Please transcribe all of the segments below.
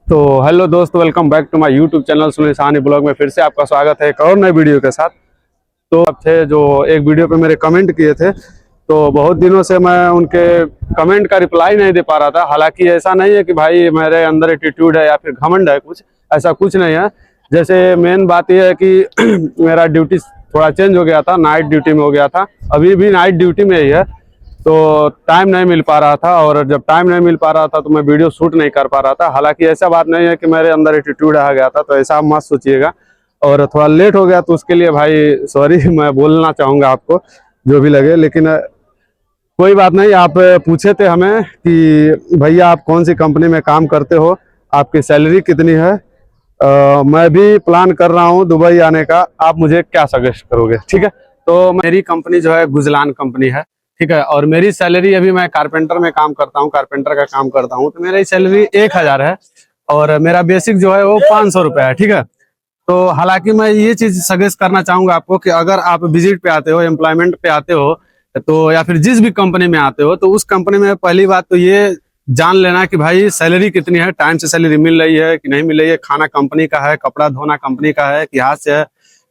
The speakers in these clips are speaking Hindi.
तो हेलो दोस्त, welcome back to my YouTube channel Sunil Sahni blog में फिर से आपका स्वागत है एक और नए वीडियो के साथ। तो आप थे जो एक वीडियो पे मेरे कमेंट किए थे, तो बहुत दिनों से मैं उनके कमेंट का रिप्लाई नहीं दे पा रहा था। हालांकि ऐसा नहीं है कि भाई मेरे अंदर एटीट्यूड है या फिर घमंड है, कुछ ऐसा कुछ नहीं है। जैसे मेन बात यह है कि मेरा ड्यूटी थोड़ा चेंज हो गया था, नाइट ड्यूटी में हो गया था, अभी भी नाइट ड्यूटी में ही है। तो टाइम नहीं मिल पा रहा था, और जब टाइम नहीं मिल पा रहा था तो मैं वीडियो शूट नहीं कर पा रहा था। हालांकि ऐसा बात नहीं है कि मेरे अंदर एटीट्यूड आ गया था, तो ऐसा मत सोचिएगा। और थोड़ा लेट हो गया तो उसके लिए भाई सॉरी मैं बोलना चाहूँगा आपको, जो भी लगे। लेकिन कोई बात नहीं। आप पूछे थे हमें कि भैया आप कौन सी कंपनी में काम करते हो, आपकी सैलरी कितनी है। मैं भी प्लान कर रहा हूँ दुबई आने का, आप मुझे क्या सजेस्ट करोगे? ठीक है, तो मेरी कंपनी जो है गुजलान कंपनी है, ठीक है। और मेरी सैलरी, अभी मैं कारपेंटर में काम करता हूँ, कारपेंटर का काम करता हूँ, तो मेरी सैलरी 1000 है और मेरा बेसिक जो है वो 500 रुपये है, ठीक है। तो हालांकि मैं ये चीज सजेस्ट करना चाहूंगा आपको कि अगर आप विजिट पे आते हो, एम्प्लॉयमेंट पे आते हो, तो या फिर जिस भी कंपनी में आते हो, तो उस कंपनी में पहली बात तो ये जान लेना कि भाई सैलरी कितनी है, टाइम से सैलरी मिल रही है कि नहीं मिल रही है, खाना कंपनी का है, कपड़ा धोना कंपनी का है कि हाथ से है,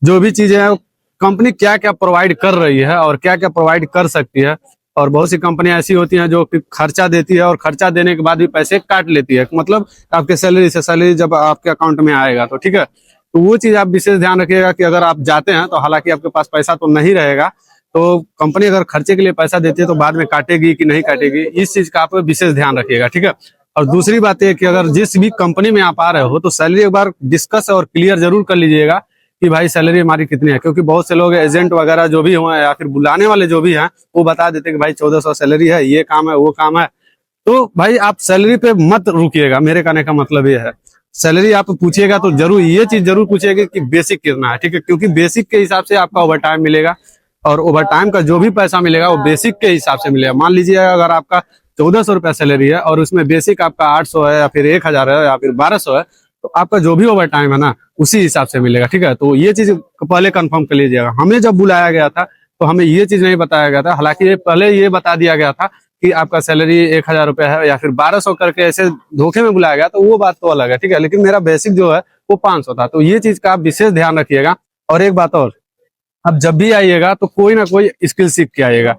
जो भी चीजें हैं कंपनी क्या क्या प्रोवाइड कर रही है और क्या क्या प्रोवाइड कर सकती है। और बहुत सी कंपनियां ऐसी होती हैं जो कि खर्चा देती है और खर्चा देने के बाद भी पैसे काट लेती है, मतलब आपके सैलरी से सैलरी जब आपके अकाउंट में आएगा तो, ठीक है। तो वो चीज आप विशेष ध्यान रखिएगा कि अगर आप जाते हैं तो हालांकि आपके पास पैसा तो नहीं रहेगा, तो कंपनी अगर खर्चे के लिए पैसा देती है तो बाद में काटेगी कि नहीं काटेगी, इस चीज का आप विशेष ध्यान रखिएगा, ठीक है। और दूसरी बात है कि अगर जिस भी कंपनी में आप आ रहे हो तो सैलरी एक बार डिस्कस और क्लियर जरूर कर लीजिएगा कि भाई सैलरी हमारी कितनी है। क्योंकि बहुत से लोग एजेंट वगैरह जो भी हुए या फिर बुलाने वाले जो भी हैं, वो बता देते हैं कि भाई 1400 सैलरी है, ये काम है, वो काम है। तो भाई आप सैलरी पे मत रुकिएगा, मेरे कहने का मतलब ये है। सैलरी आप पूछिएगा तो जरूर ये चीज जरूर पूछिएगा कि बेसिक कितना है, ठीक है। क्योंकि बेसिक के हिसाब से आपका ओवर टाइम मिलेगा, और ओवर टाइम का जो भी पैसा मिलेगा वो बेसिक के हिसाब से मिलेगा। मान लीजिए अगर आपका 1400 रुपया सैलरी है और उसमें बेसिक आपका 800 है या फिर 1000 है या फिर 1200 है, तो आपका जो भी ओवर टाइम है ना उसी हिसाब से मिलेगा, ठीक है। तो ये चीज पहले कंफर्म कर लीजिएगा। हमें जब बुलाया गया था तो हमें ये चीज नहीं बताया गया था, हालांकि ये पहले ये बता दिया गया था कि आपका सैलरी 1000 रुपया है या फिर 1200 करके, ऐसे धोखे में बुलाया गया, तो वो बात तो अलग है, ठीक है। लेकिन मेरा बेसिक जो है वो 500 था, तो ये चीज का आप विशेष ध्यान रखिएगा। और एक बात और, अब जब भी आइएगा तो कोई ना कोई स्किल सीख के आइएगा,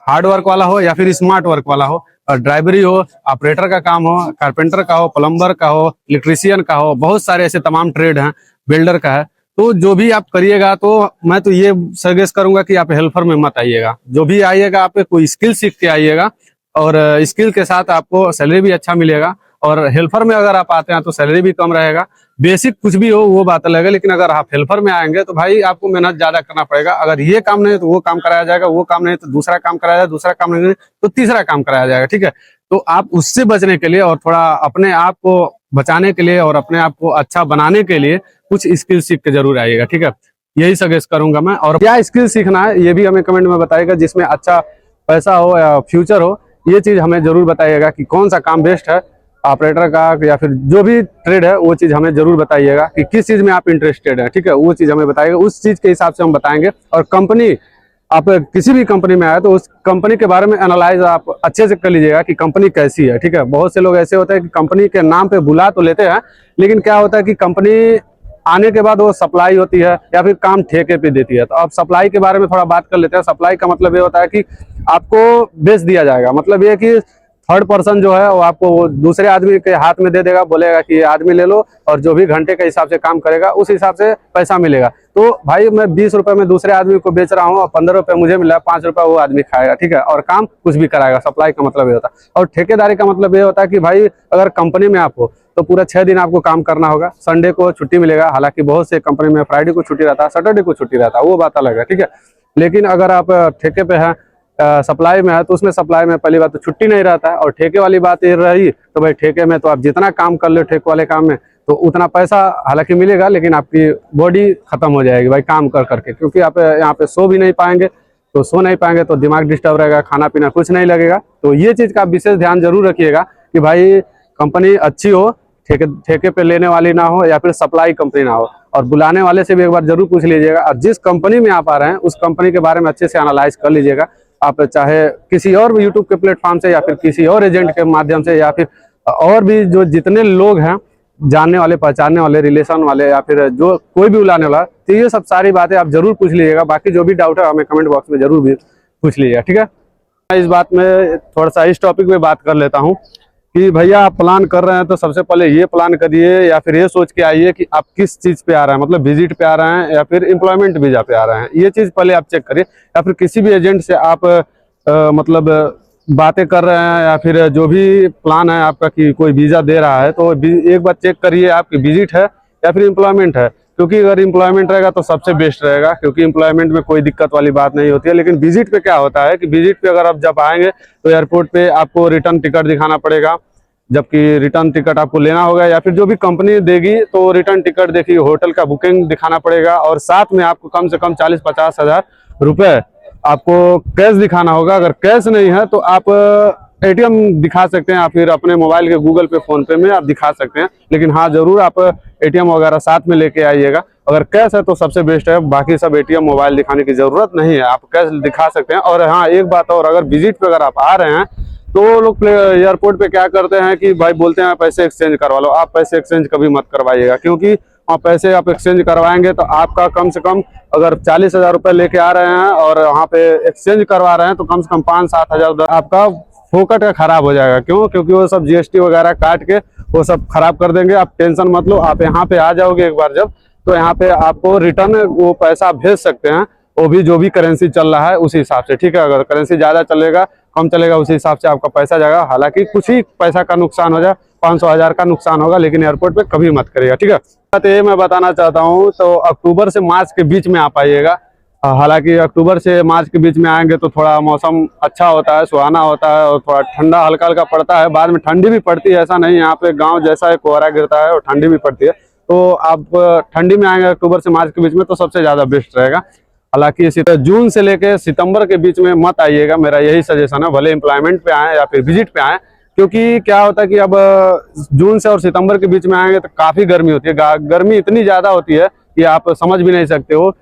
हार्ड वर्क वाला हो या फिर स्मार्ट वर्क वाला हो, और ड्राइवरी हो, ऑपरेटर का काम हो, कारपेंटर का हो, प्लम्बर का हो, इलेक्ट्रीशियन का हो, बहुत सारे ऐसे तमाम ट्रेड हैं, बिल्डर का है। तो जो भी आप करिएगा तो मैं तो ये सजेस्ट करूंगा कि आप हेल्पर में मत आइएगा। जो भी आइएगा आप कोई स्किल सीख के आइएगा, और स्किल के साथ आपको सैलरी भी अच्छा मिलेगा। और हेल्पर में अगर आप आते हैं तो सैलरी भी कम रहेगा, बेसिक कुछ भी हो वो बात अलग है। लेकिन अगर आप हेल्पर में आएंगे तो भाई आपको मेहनत ज्यादा करना पड़ेगा। अगर ये काम नहीं तो वो काम कराया जाएगा, वो काम नहीं तो दूसरा काम कराया जाएगा, दूसरा काम नहीं तो तीसरा काम कराया जाएगा, ठीक है। तो आप उससे बचने के लिए और थोड़ा अपने आप को बचाने के लिए और अपने आप को अच्छा बनाने के लिए कुछ स्किल सीख के जरूर आइएगा, ठीक है। यही सजेस्ट करूंगा मैं। और क्या स्किल सीखना है ये भी हमें कमेंट में बताइएगा, जिसमें अच्छा पैसा हो या फ्यूचर हो, ये चीज हमें जरूर बताइएगा कि कौन सा काम बेस्ट है, ऑपरेटर का या फिर जो भी ट्रेड है, वो चीज हमें जरूर बताइएगा कि किस चीज में आप इंटरेस्टेड है, ठीक है। वो चीज हमें बताइएगा, उस चीज के हिसाब से हम बताएंगे। और कंपनी, आप किसी भी कंपनी में आए तो उस कंपनी के बारे में एनालाइज आप अच्छे से कर लीजिएगा कि कंपनी कैसी है, ठीक है। बहुत से लोग ऐसे होते हैं कि कंपनी के नाम पे बुला तो लेते हैं, लेकिन क्या होता है कि कंपनी आने के बाद वो सप्लाई होती है या फिर काम ठेके पे देती है। तो अब सप्लाई के बारे में थोड़ा बात कर लेते हैं। सप्लाई का मतलब ये होता है कि आपको बेच दिया जाएगा, मतलब ये कि थर्ड पर्सन जो है वो आपको दूसरे आदमी के हाथ में दे देगा, बोलेगा कि ये आदमी ले लो, और जो भी घंटे के हिसाब से काम करेगा उस हिसाब से पैसा मिलेगा। तो भाई मैं 20 रुपए में दूसरे आदमी को बेच रहा हूँ और 15 रुपए मुझे मिला, 5 रुपए वो आदमी खाएगा, ठीक है। और काम कुछ भी कराएगा। सप्लाई का मतलब ये होता है। और ठेकेदारी का मतलब ये होता है कि भाई अगर कंपनी में आप हो तो पूरा 6 दिन आपको काम करना होगा, संडे को छुट्टी मिलेगा। हालांकि बहुत से कंपनी में फ्राइडे को छुट्टी रहता है, सैटरडे को छुट्टी रहता है, वो बात अलग है, ठीक है। लेकिन अगर आप ठेके पे हैं, सप्लाई में है, तो उसमें सप्लाई में पहली बात तो छुट्टी नहीं रहता है। और ठेके वाली बात ये रही तो भाई ठेके में तो आप जितना काम कर लो ठेके वाले काम में, तो उतना पैसा हालांकि मिलेगा, लेकिन आपकी बॉडी खत्म हो जाएगी भाई काम कर करके। क्योंकि आप यहाँ पे सो भी नहीं पाएंगे, तो सो नहीं पाएंगे तो दिमाग डिस्टर्ब रहेगा, खाना पीना कुछ नहीं लगेगा। तो ये चीज का विशेष ध्यान जरूर रखिएगा कि भाई कंपनी अच्छी हो, ठेके पे लेने वाली ना हो, या फिर सप्लाई कंपनी ना हो। और बुलाने वाले से भी एक बार जरूर पूछ लीजिएगा। और जिस कंपनी में आप आ रहे हैं उस कंपनी के बारे में अच्छे से एनालाइज कर लीजिएगा। आप चाहे किसी और यूट्यूब के प्लेटफॉर्म से या फिर किसी और एजेंट के माध्यम से, या फिर और भी जो जितने लोग हैं जानने वाले, पहचानने वाले, रिलेशन वाले या फिर जो कोई भी बुलाने वाला, तो ये सब सारी बातें आप जरूर पूछ लीजिएगा। बाकी जो भी डाउट है हमें कमेंट बॉक्स में जरूर भी पूछ लीजिएगा, ठीक है। मैं इस बात में थोड़ा सा इस टॉपिक पे बात कर लेता हूँ कि भैया आप प्लान कर रहे हैं तो सबसे पहले ये प्लान करिए या फिर ये सोच के आइए कि आप किस चीज़ पे आ रहे हैं, मतलब विजिट पे आ रहे हैं या फिर एम्प्लॉयमेंट वीजा पे आ रहे हैं। ये चीज़ पहले आप चेक करिए, या फिर किसी भी एजेंट से आप मतलब बातें कर रहे हैं या फिर जो भी प्लान है आपका कि कोई वीज़ा दे रहा है, तो एक बार चेक करिए आपकी विजिट है या फिर एम्प्लॉयमेंट है। क्योंकि अगर एम्प्लॉयमेंट रहेगा तो सबसे बेस्ट रहेगा, क्योंकि एम्प्लॉयमेंट में कोई दिक्कत वाली बात नहीं होती है। लेकिन विजिट पे क्या होता है कि विजिट पे अगर आप जब आएंगे तो एयरपोर्ट पे आपको रिटर्न टिकट दिखाना पड़ेगा, जबकि रिटर्न टिकट आपको लेना होगा या फिर जो भी कंपनी देगी तो रिटर्न टिकट देखिए, होटल का बुकिंग दिखाना पड़ेगा, और साथ में आपको कम से कम 40-50 हज़ार रुपये आपको कैश दिखाना होगा। अगर कैश नहीं है तो आप एटीएम दिखा सकते हैं या फिर अपने मोबाइल के गूगल पे, फोन पे में आप दिखा सकते हैं। लेकिन हाँ, जरूर आप एटीएम वगैरह साथ में लेके आइएगा। अगर कैश है तो सबसे बेस्ट है, बाकी सब एटीएम मोबाइल दिखाने की जरूरत नहीं है, आप कैश दिखा सकते हैं। और हाँ, एक बात और, अगर विजिट पे अगर आप आ रहे हैं तो लोग एयरपोर्ट पे क्या करते हैं कि भाई बोलते हैं पैसे एक्सचेंज करवा लो। आप पैसे एक्सचेंज कभी मत करवाइएगा, क्योंकि पैसे आप एक्सचेंज करवाएंगे तो आपका कम से कम, अगर 40,000 रुपये लेके आ रहे हैं और वहाँ पे एक्सचेंज करवा रहे हैं तो कम से कम 5-7 हज़ार आपका फोकट का खराब हो जाएगा। क्यों? क्योंकि वो सब जीएसटी वगैरह काट के वो सब खराब कर देंगे। आप टेंशन मत लो, आप यहाँ पे आ जाओगे एक बार जब, तो यहाँ पे आपको रिटर्न वो पैसा भेज सकते हैं, वो भी जो भी करेंसी चल रहा है उसी हिसाब से, ठीक है। अगर करेंसी ज़्यादा चलेगा, कम चलेगा, उसी हिसाब से आपका पैसा जाएगा। हालांकि कुछ ही पैसा का नुकसान हो जाए, 500 हज़ार का नुकसान होगा, लेकिन एयरपोर्ट पे कभी मत करिएगा, ठीक है। बात ये मैं बताना चाहता हूँ, तो अक्टूबर से मार्च के बीच में आप आइएगा। हालांकि अक्टूबर से मार्च के बीच में आएंगे तो थोड़ा मौसम अच्छा होता है, सुहाना होता है, और थोड़ा ठंडा हल्का हल्का पड़ता है। बाद में ठंडी भी पड़ती है, ऐसा नहीं, यहाँ पे गांव जैसा है, कोहरा गिरता है और ठंडी भी पड़ती है। तो आप ठंडी में आएंगे अक्टूबर से मार्च के बीच में तो सबसे ज़्यादा बेस्ट रहेगा। हालांकि जून से लेके सितंबर के बीच में मत आइएगा, मेरा यही सजेशन है। भले एम्प्लॉयमेंट पे आए या फिर विजिट पे आए, क्योंकि क्या होता है कि अब जून से और सितंबर के बीच में आएंगे तो काफ़ी गर्मी होती है। गर्मी इतनी ज़्यादा होती है कि आप समझ भी नहीं सकते हो।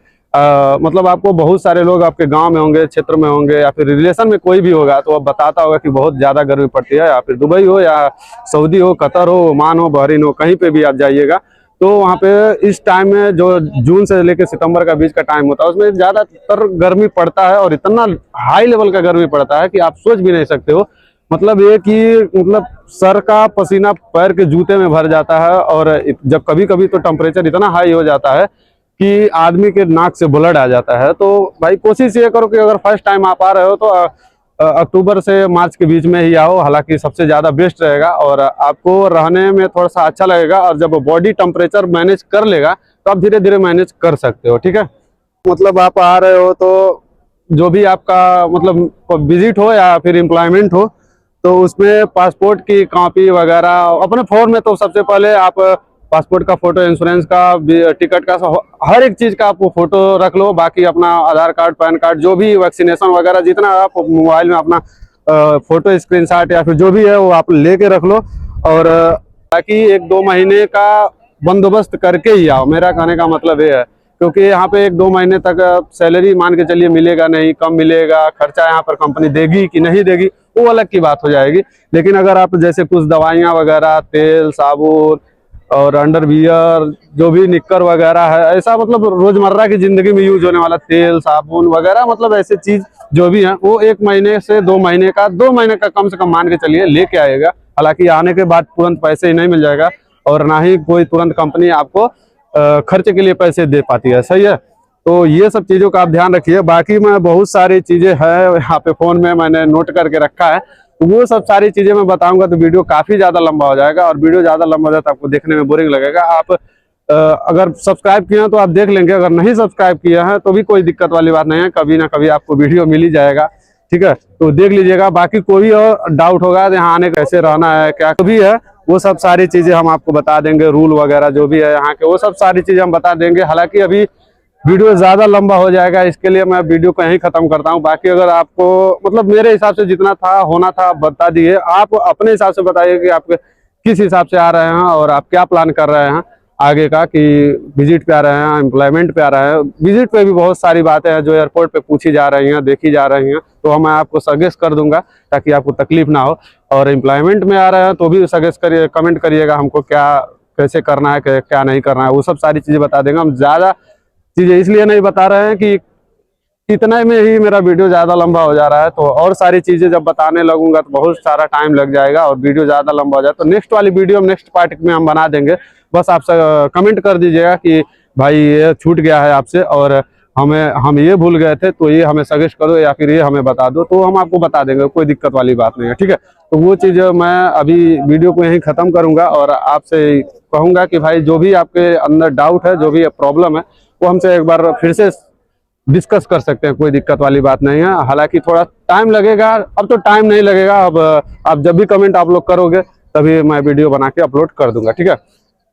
मतलब आपको बहुत सारे लोग आपके गांव में होंगे, क्षेत्र में होंगे, या फिर रिलेशन में कोई भी होगा तो अब बताता होगा कि बहुत ज़्यादा गर्मी पड़ती है। या फिर दुबई हो या सऊदी हो, कतर हो, ओमान हो, बहरीन हो, कहीं पे भी आप जाइएगा तो वहाँ पे इस टाइम में जो जून से लेकर सितंबर का बीच का टाइम होता है उसमें ज़्यादातर गर्मी पड़ता है, और इतना हाई लेवल का गर्मी पड़ता है कि आप सोच भी नहीं सकते हो। मतलब ये कि मतलब सर का पसीना पैर के जूते में भर जाता है, और जब कभी कभी तो टेम्परेचर इतना हाई हो जाता है कि आदमी के नाक से ब्लड आ जाता है। तो भाई कोशिश ये करो कि अगर फर्स्ट टाइम आप आ रहे हो तो अक्टूबर से मार्च के बीच में ही आओ, हालांकि सबसे ज़्यादा बेस्ट रहेगा और आपको रहने में थोड़ा सा अच्छा लगेगा। और जब बॉडी टेम्परेचर मैनेज कर लेगा तो आप धीरे धीरे मैनेज कर सकते हो, ठीक है। मतलब आप आ रहे हो तो जो भी आपका मतलब विजिट हो या फिर एम्प्लॉयमेंट हो, तो उसमें पासपोर्ट की कॉपी वगैरह अपने फ़ोन में, तो सबसे पहले आप पासपोर्ट का फ़ोटो, इंश्योरेंस का, टिकट का, हर एक चीज़ का आप वो फ़ोटो रख लो। बाकी अपना आधार कार्ड, पैन कार्ड, जो भी वैक्सीनेशन वगैरह जितना आप मोबाइल में अपना फ़ोटो स्क्रीनशॉट या फिर जो भी है वो आप लेके रख लो। और ताकि 1-2 महीने का बंदोबस्त करके ही आओ, मेरा कहने का मतलब ये है। क्योंकि यहाँ पे 1-2 महीने तक सैलरी मान के चलिए मिलेगा नहीं, कम मिलेगा, खर्चा यहाँ पर कंपनी देगी कि नहीं देगी वो अलग की बात हो जाएगी। लेकिन अगर आप जैसे कुछ दवाइयाँ वगैरह, तेल, साबुन और अंडरवियर, जो भी निक्कर वगैरह है, ऐसा मतलब रोजमर्रा की जिंदगी में यूज होने वाला तेल, साबुन वगैरह, मतलब ऐसे चीज जो भी है वो 1 महीने से 2 महीने का, 2 महीने का कम से कम मान के चलिए लेके आएगा। हालांकि आने के बाद तुरंत पैसे ही नहीं मिल जाएगा, और ना ही कोई तुरंत कंपनी आपको खर्चे के लिए पैसे दे पाती है, सही है। तो ये सब चीज़ों का आप ध्यान रखिए। बाकी मैं बहुत सारी चीज़ें हैं यहाँ पे फ़ोन में मैंने नोट करके रखा है, तो वो सब सारी चीज़ें मैं बताऊंगा तो वीडियो काफ़ी ज़्यादा लंबा हो जाएगा, और वीडियो ज़्यादा लंबा हो जाता है तो आपको देखने में बोरिंग लगेगा। आप अगर सब्सक्राइब किए हैं तो आप देख लेंगे, अगर नहीं सब्सक्राइब किया है तो भी कोई दिक्कत वाली बात नहीं है, कभी ना कभी आपको वीडियो मिल ही जाएगा, ठीक है। तो देख लीजिएगा। बाकी कोई और डाउट होगा यहाँ आने कैसे रहना है, क्या भी है, वो सब सारी चीज़ें हम आपको बता देंगे। रूल वगैरह जो भी है यहाँ के, वो सब सारी चीज़ें हम बता देंगे। हालांकि अभी वीडियो ज़्यादा लंबा हो जाएगा, इसके लिए मैं वीडियो को यहीं ख़त्म करता हूँ। बाकी अगर आपको मतलब मेरे हिसाब से जितना था होना था बता दिए, आप अपने हिसाब से बताइए कि आप किस हिसाब से आ रहे हैं और आप क्या प्लान कर रहे हैं आगे का, कि विजिट पे आ रहे हैं, एम्प्लॉयमेंट पे आ रहे हैं। विजिट पे भी बहुत सारी बातें हैं जो एयरपोर्ट पे पूछी जा रही हैं, देखी जा रही हैं, तो मैं आपको सजेस्ट कर दूंगा ताकि आपको तकलीफ ना हो। और एम्प्लॉयमेंट में आ रहे हैं तो भी सजेस्ट करिए, कमेंट करिएगा हमको क्या कैसे करना है, क्या नहीं करना है, वो सब सारी चीज़ें बता देंगे। हम ज़्यादा चीज़ें इसलिए नहीं बता रहे हैं कि इतना में ही मेरा वीडियो ज़्यादा लंबा हो जा रहा है, तो और सारी चीज़ें जब बताने लगूंगा तो बहुत सारा टाइम लग जाएगा और वीडियो ज़्यादा लंबा हो जाए। तो नेक्स्ट वाली वीडियो में, नेक्स्ट पार्ट में हम बना देंगे। बस आप कमेंट कर दीजिएगा कि भाई ये छूट गया है आपसे और हम ये भूल गए थे, तो ये हमें सजेस्ट करो या फिर ये हमें बता दो, तो हम आपको बता देंगे, कोई दिक्कत वाली बात नहीं है, ठीक है। तो वो चीज़ मैं अभी वीडियो को यहीं ख़त्म करूँगा और आपसे कहूँगा कि भाई जो भी आपके अंदर डाउट है, जो भी प्रॉब्लम है, वो हमसे एक बार फिर से डिस्कस कर सकते हैं, कोई दिक्कत वाली बात नहीं है। हालांकि थोड़ा टाइम लगेगा, अब तो टाइम नहीं लगेगा, अब आप जब भी कमेंट आप लोग करोगे तभी मैं वीडियो बना के अपलोड कर दूंगा, ठीक है।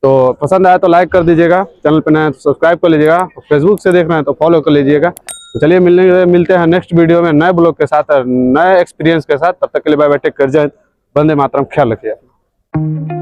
तो पसंद आया तो लाइक कर दीजिएगा, चैनल पे नया सब्सक्राइब कर लीजिएगा, फेसबुक से देख रहे हैं तो फॉलो कर लीजिएगा। तो चलिए मिलते हैं नेक्स्ट वीडियो में नए ब्लॉग के साथ, नए एक्सपीरियंस के साथ। तब तक के लिए बाय बाय, टेक केयर, जय हिंद, वंदे मातरम, ख्याल रखिए।